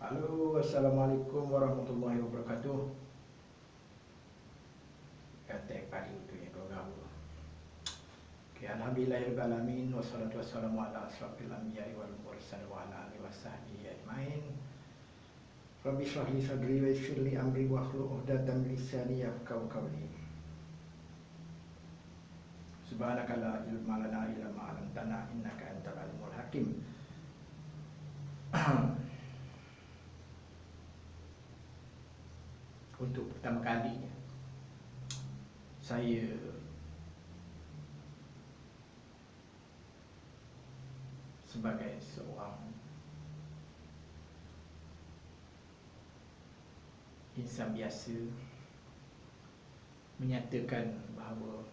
Halo, Assalamualaikum warahmatullahi wabarakatuh. Kata pagi itu ya kau gaul. Okay, alhamdulillahirobbilalamin wassalatu wassalamu ala asrofil anbiya'i wal mursalin wa ala alihi wasahbihi ajmain. Rabbi shrah li sadri wa yassir li amri wahlul 'uqdatam min lisani yafqahu qawli. Subhanaka la ilma lana illa ma 'allamtana innaka antal alimul hakim. Untuk pertama kalinya saya sebagai seorang insan biasa menyatakan bahawa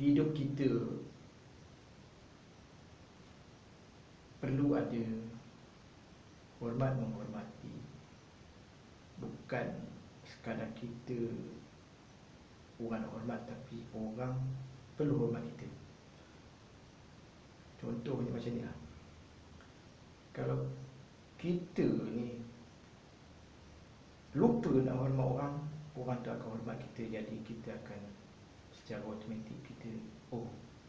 hidup kita perlu ada hormat menghormati, bukan sekadar kita orang hormat, tapi orang perlu hormat kita. Contohnya macam ni lah, kalau kita ni lupa nak hormat orang, orang tu akan hormat kita. Jadi kita akan secara automatik kita, oh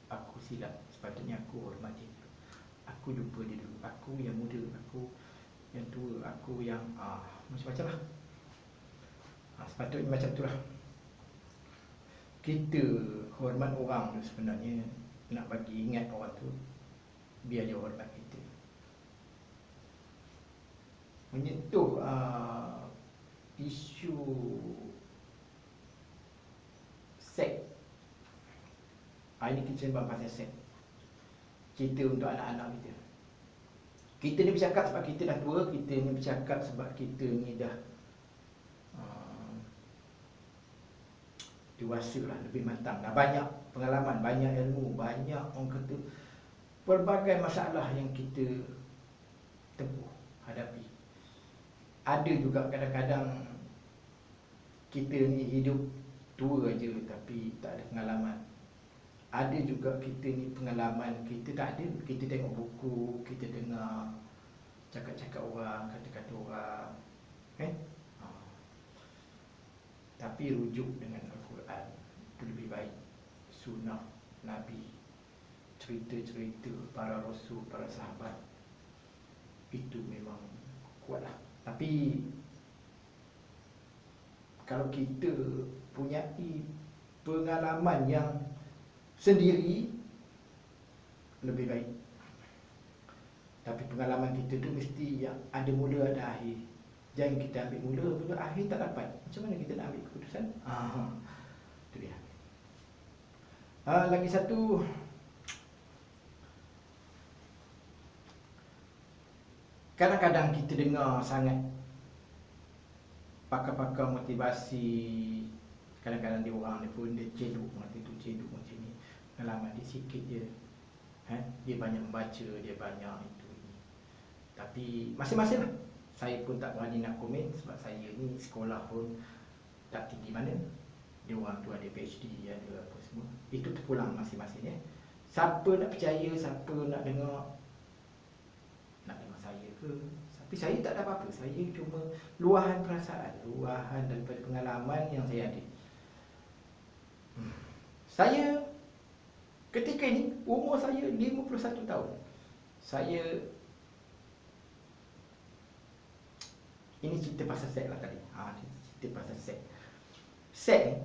aku silap, sepatutnya aku hormat dia, aku lupa dia dulu, aku yang muda, aku yang tua, aku yang macam-macam lah. Sepatutnya macam tu lah. Kita hormat orang tu sebenarnya nak bagi ingat orang tu biar dia hormat kita. Menyentuh isu seks, ini kita sembang pasal seks. Cerita untuk anak-anak kita. Kita ni bercakap sebab kita dah tua, kita ni bercakap sebab kita ni dah dewasa lah, lebih matang, dah banyak pengalaman, banyak ilmu, banyak orang kata pelbagai masalah yang kita tempuh, hadapi. Ada juga kadang-kadang kita ni hidup tua aja tapi tak ada pengalaman. Ada juga kita ni pengalaman kita tak ada. Kita tengok buku, kita dengar cakap-cakap orang, kata-kata orang, tapi rujuk dengan Al-Quran itu lebih baik. Sunnah Nabi, cerita-cerita para rasul, para sahabat, itu memang kuatlah. Tapi kalau kita punyai pengalaman yang sendiri, lebih baik. Tapi pengalaman kita tu mesti yang ada mula ada akhir. Jangan kita ambil mula, bila akhir tak dapat, macam mana kita nak ambil keputusan? Itu dia. Lagi satu, kadang-kadang kita dengar sangat pakar-pakar motivasi. Kadang-kadang dia orang dia pun dia ceduk macam tu, ceduk macam ni, pengalaman dia sikit je, dia banyak membaca, dia banyak itu ini. Tapi masing-masing lah. Saya pun tak berani nak komen sebab saya ni sekolah pun tak tinggi mana. Dia orang tu ada PhD, ada apa semua. Itu terpulang masing-masing ya. Siapa nak percaya, siapa nak dengar saya ke. Tapi saya tak ada apa-apa. Saya cuma luahan perasaan, luahan daripada pengalaman yang saya ada. Saya ketika ini umur saya 51 tahun. Saya ini cerita pasal seks lah tadi. Cerita pasal seks. Seks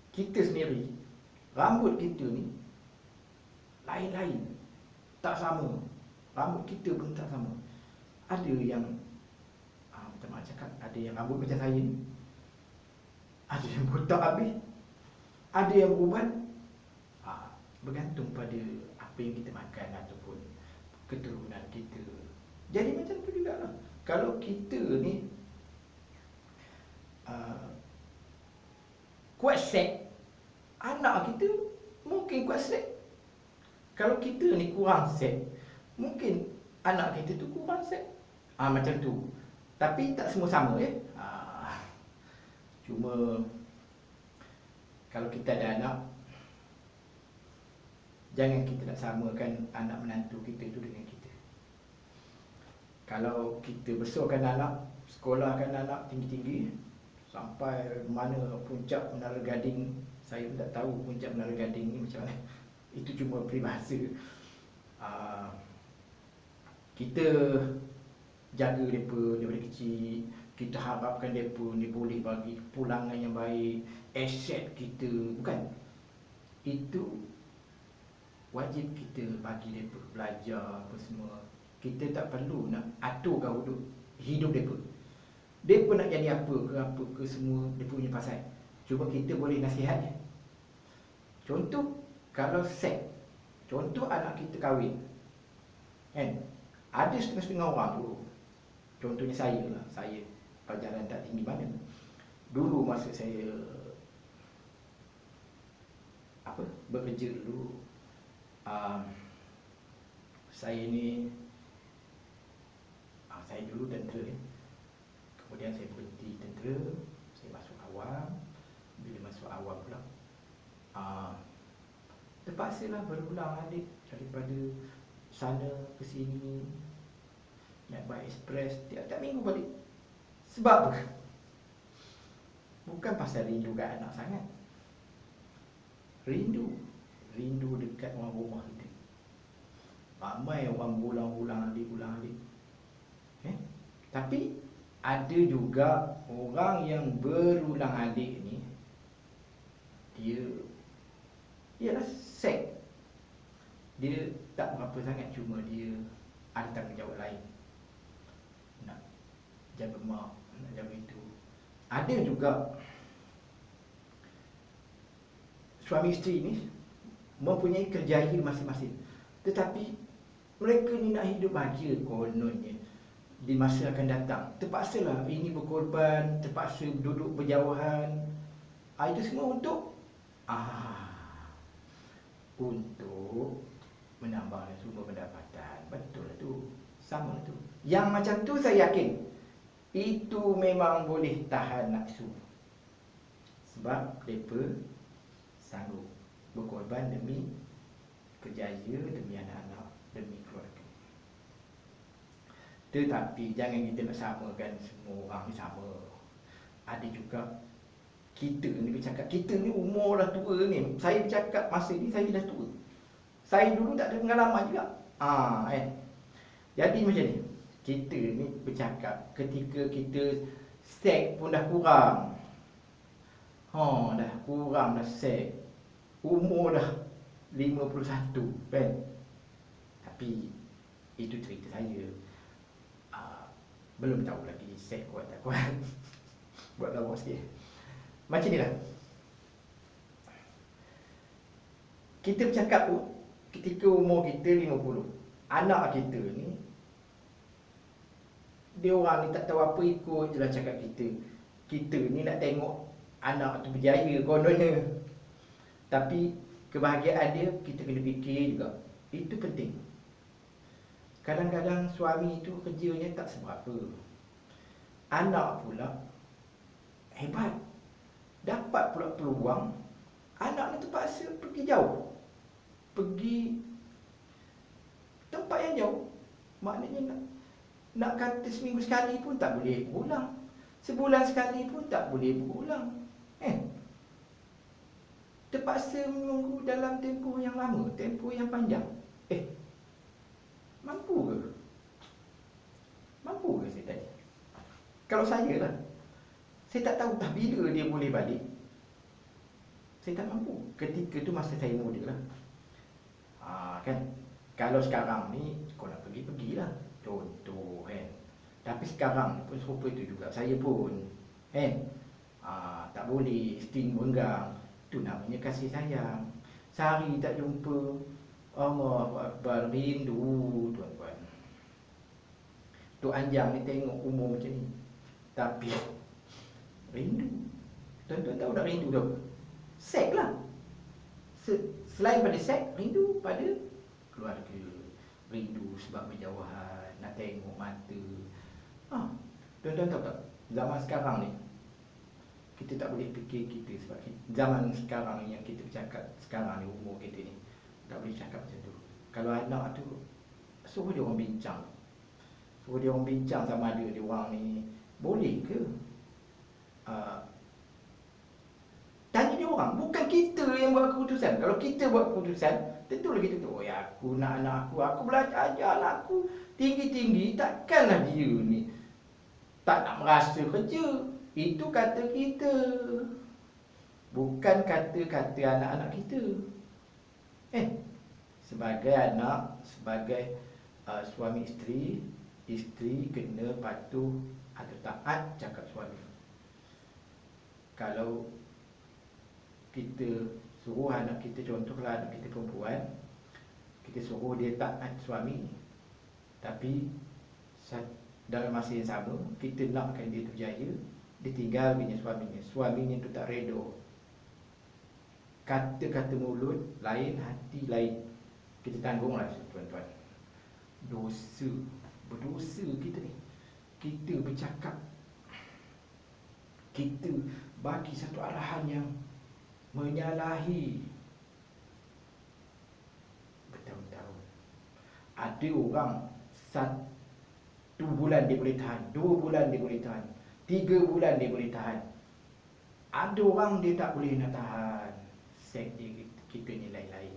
kita sendiri, rambut kita ni lain-lain, tak sama. Rambut kita pun tak sama. Ada yang minta maaf cakap, ada yang rambut macam saya ni, ada yang botak habis, ada yang beruban. Bergantung pada apa yang kita makan ataupun keturunan kita. Jadi macam tu jugalah. Kalau kita ni kuat seks, anak kita mungkin kuat seks. Kalau kita ni kurang seks, mungkin anak kita tu kurang seks. Macam tu. Tapi tak semua sama ya. Cuma kalau kita ada anak, jangan kita nak samakan anak menantu kita itu dengan kita. Kalau kita besarkan anak, sekolahkan anak tinggi-tinggi sampai mana puncak Menara Gading, saya pun tak tahu puncak Menara Gading ni macam mana. Itu cuma peribahasa. Kita jaga mereka daripada kecil. Kita harapkan mereka ni boleh bagi pulangan yang baik, aset kita, bukan? Itu wajib kita bagi mereka belajar apa semua. Kita tak perlu nak aturkan hidup mereka. Mereka nak jadi apa ke semua dia punya pasal. Cuma kita boleh nasihat je. Contoh kalau seks, contoh anak kita kahwin, kan? Ada setengah-setengah orang tu. Contohnya saya lah, saya pelajaran tak tinggi mana. Dulu masa saya bekerja dulu, saya ni saya dulu tentera, kemudian saya berhenti tentera, saya masuk awam. Bila masuk awam pula, terpaksalah berulang-alik daripada sana ke sini, naik bas ekspres tiap-tiap minggu balik. Sebab apa? Bukan pasal rindu kat anak sangat. Rindu dekat orang rumah kita. Ramai orang ulang-alik. Tapi ada juga orang yang berulang-alik ni, dia ialah seks. Dia tak berapa sangat, cuma dia ada tanggungjawab lain. Nak jaga mak, nak jaga itu. Ada juga suami isteri ni mempunyai kerjaya masing-masing, tetapi mereka ni nak hidup bahagia kononnya di masa akan datang. Terpaksalah ini berkorban, terpaksa duduk berjauhan. Itu semua untuk menambah sumber pendapatan. Betul lah tu, sama tu. Yang macam tu saya yakin itu memang boleh tahan nafsu, sebab mereka sanggup berkorban demi kerjaya, demi anak-anak, demi keluarga. Tetapi jangan kita nak samakan semua orang ni sama. Ada juga kita ni bercakap, kita ni umur dah tua ni. Saya bercakap masa ni saya dah tua. Saya dulu tak ada pengalaman juga. Jadi macam ni, kita ni bercakap ketika kita seks pun dah kurang. Dah kurang dah seks. Umur dah 51, kan? Tapi itu cerita saya. Belum tahu lagi seks kuat tak kuat. Buat lawak sikit. Macam ni lah. Kita bercakap tu ketika umur kita 50. Anak kita ni, dia orang ni tak tahu apa, ikut je lah cakap kita. Kita ni nak tengok anak tu berjaya kononnya. Tapi kebahagiaan dia kita kena fikir juga. Itu penting. Kadang-kadang suami itu kerjanya tak seberapa. Anak pula hebat. Dapat pula peluang. Anak ni terpaksa pergi jauh. Pergi tempat yang jauh. Maknanya nak kata seminggu sekali pun tak boleh berulang. Sebulan sekali pun tak boleh berulang. Terpaksa menunggu dalam tempoh yang lama, tempoh yang panjang. Mampu ke? Mampu ke saya tanya? Kalau saya lah, saya tak tahu dah bila dia boleh balik. Saya tak mampu. Ketika tu masa saya muda lah. Kan? Kalau sekarang ni, kau nak pergilah. Contoh, kan? Tapi sekarang pun serupa tu juga. Saya pun, kan? Tak boleh sting berenggang. Itu namanya kasih sayang. Sehari tak jumpa, Allahu Akbar, rindu tuan-tuan. Tok Anjang ni tengok umur macam ni, tapi rindu. Tuan-tuan tahu tak rindu tu? Seks lah. Selain pada seks, rindu pada keluarga. Rindu sebab berjauhan, nak tengok mata. Tuan-tuan tahu tak? Zaman sekarang ni, Kita tak boleh fikir kita sebab zaman sekarang yang kita bercakap sekarang ni, umur kita ni, tak boleh cakap macam tu. Kalau anak tu suruh dia orang bincang, suruh dia orang bincang sama ada dia orang ni boleh ke, tanya dia orang, bukan kita yang buat keputusan. Kalau kita buat keputusan, tentulah kita tu, oh ya aku nak anak aku belajar ajar anak aku tinggi-tinggi, takkanlah dia ni tak nak merasa kerja. Itu kata kita, bukan kata-kata anak-anak kita. Sebagai anak, sebagai suami isteri, isteri kena patuh atau taat cakap suami. Kalau kita suruh anak kita, contohlah anak kita perempuan, kita suruh dia taat suami, tapi dalam masa yang sama kita nakkan dia berjaya, dia tinggal bini suaminya tu tak reda. Kata-kata mulut lain, hati lain. Kita tanggunglah tuan-tuan. Berdosa kita ni. Kita bercakap, kita bagi satu arahan yang menyalahi bertahun-tahun. Ada orang 1 bulan dia boleh tahan, 2 bulan dia boleh tahan, 3 bulan dia boleh tahan. Ada orang dia tak boleh nak tahan. Seks dia, kita ni lain-lain.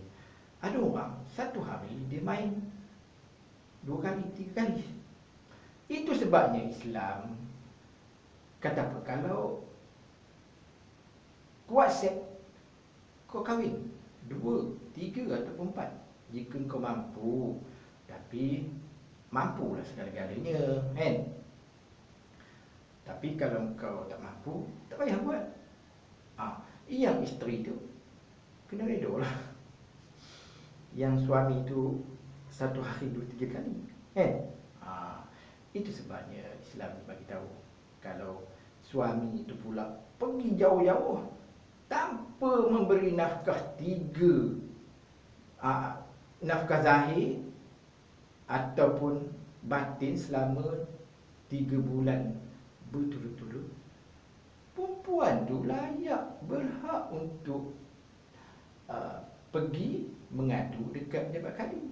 Ada orang 1 hari dia main 2 kali, 3 kali. Itu sebabnya Islam kata apa, kalau kuat seks, kau kahwin 2, 3 ataupun 4 jika kau mampu. Tapi mampulah segala-galanya, kan? Tapi kalau kau tak mampu, tak payah buat. Yang isteri tu kena reda lah. Yang suami tu 1 hari 2, 3 kali, kan? Itu sebabnya Islam bagi tahu, kalau suami itu pula pergi jauh-jauh tanpa memberi nafkah 3, nafkah zahir ataupun batin selama 3 bulan berturut-turut, perempuan tu layak, berhak untuk pergi mengadu dekat pejabat kadi.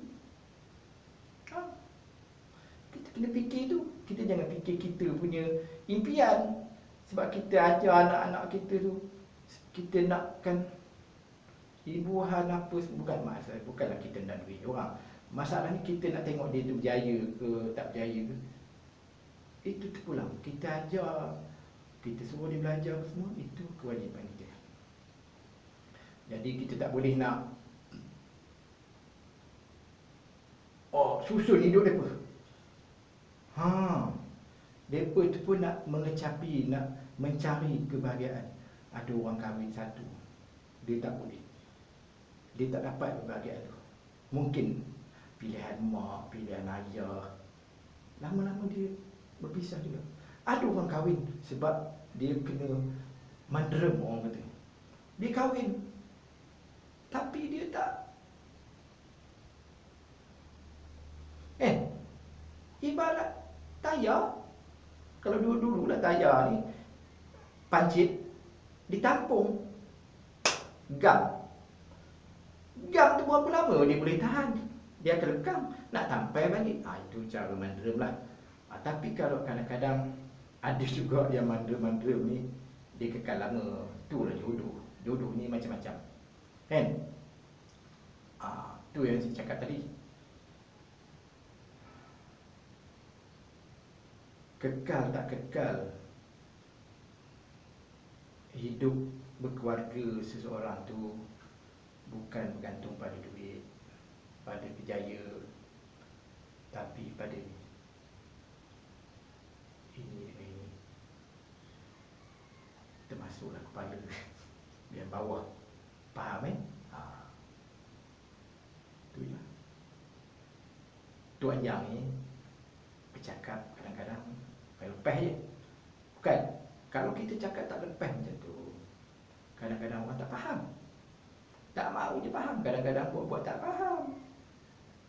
Kita kena fikir tu. Kita jangan fikir kita punya impian. Sebab kita ajar anak-anak kita tu, kita nakkan ibuhan apa, bukan masalah, bukanlah kita nak duit orang. Masalah ni kita nak tengok dia tu berjaya ke tak berjaya ke. Itu terpulang. Kita ajar, kita suruh dia belajar semua, itu kewajipan kita. Jadi kita tak boleh nak susun hidup mereka. Mereka tu pun nak mengecapi, nak mencari kebahagiaan. Ada orang kahwin 1, dia tak boleh, dia tak dapat kebahagiaan tu. Mungkin pilihan mak, pilihan ayah, lama-lama dia berpisah juga. Ada orang kahwin sebab dia kena mandrem, orang kata. Dia kahwin, tapi dia tak, ibarat tayar. Kalau dulu lah tayar ni pancit ditampung gam tu berapa lama dia boleh tahan, dia akan lekang, nak tampai balik. Itu cara mandrem lah. Tapi kalau kadang-kadang ada juga yang mandrem ni dia kekal lama. Itulah jodoh ni macam-macam, kan? Tu yang saya cakap tadi. Kekal tak kekal hidup berkeluarga seseorang tu bukan bergantung pada duit, pada kerjaya, tapi pada ini. Termasuklah kepala biar bawah. Faham, tu je. Tuan Yang ni bercakap kadang-kadang lepas je. Bukan, kalau kita cakap tak lepas macam tu, kadang-kadang orang tak faham, tak mahu je faham. Kadang-kadang buat-buat tak faham.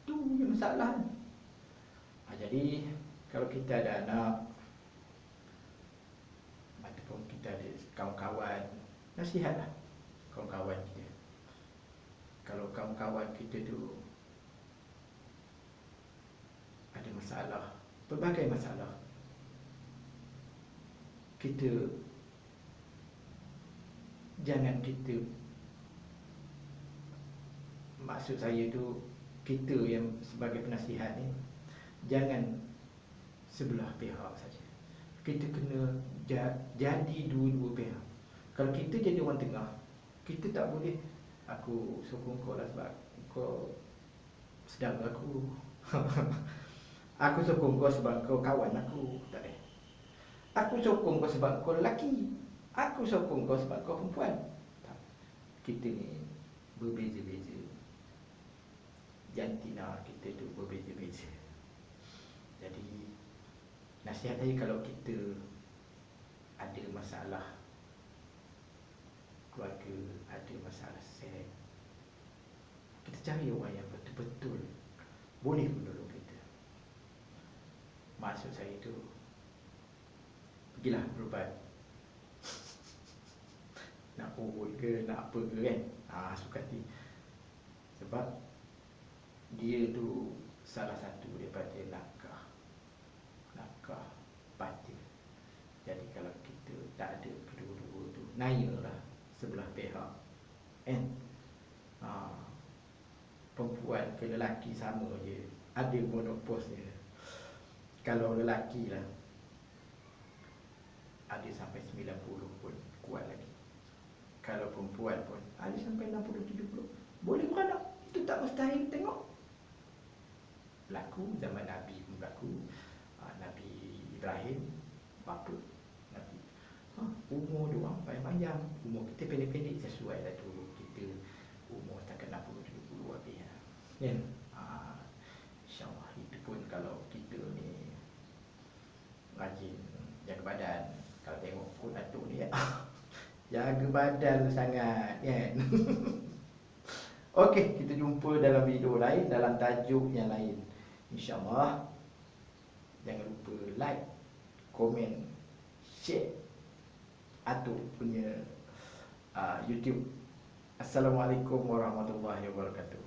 Tu yang masalah. Jadi kalau kita ada anak ataupun kita ada kawan-kawan, nasihatlah kawan-kawan kita. Kalau kawan-kawan kita tu ada masalah, pelbagai masalah, kita jangan kita, maksud saya tu kita yang sebagai penasihat ni, jangan sebelah pihak saja. Kita kena jadi dua-dua pihak. Kalau kita jadi orang tengah, kita tak boleh aku sokong kau lah sebab kau saudara aku. Aku sokong kau sebab kau kawan aku. Tak boleh. Aku sokong kau sebab kau lelaki. Aku sokong kau sebab kau perempuan. Tak. Kita ni berbeza-beza. Jantina kita tu berbeza-beza. Jadi nasihat saya, kalau kita ada masalah keluarga, ada masalah seks, kita cari orang yang betul-betul boleh menolong kita. Maksud saya tu, pergilah berubat. Nak urut ke, nak apa ke kan, suka hati. Sebab dia tu salah satu daripada nakah batin. Jadi kalau kita tak ada kedua-dua tu, nayalah sebelah pihak kan. Perempuan ke lelaki sama je, ada monoposnya. Kalau lelaki lah ada sampai 90 pun kuat lagi. Kalau perempuan pun ada sampai 60-70, boleh beranak. Itu tak mustahil tengok. Berlaku zaman Nabi pun berlaku. Nabi Ibrahim, bapa Nabi, umur diorang panjang. Umur kita pendek-pendek, sesuai lah tu. Kita umur takkan 60-70 habis kan. InsyaAllah itu pun kalau kita ni rajin jaga badan. Kalau tengok kod Datuk ni jaga badan sangat kan. Okey, kita jumpa dalam video lain, dalam tajuk yang lain, InsyaAllah. Jangan lupa like, komen, share Atuk punya YouTube. Assalamualaikum warahmatullahi wabarakatuh.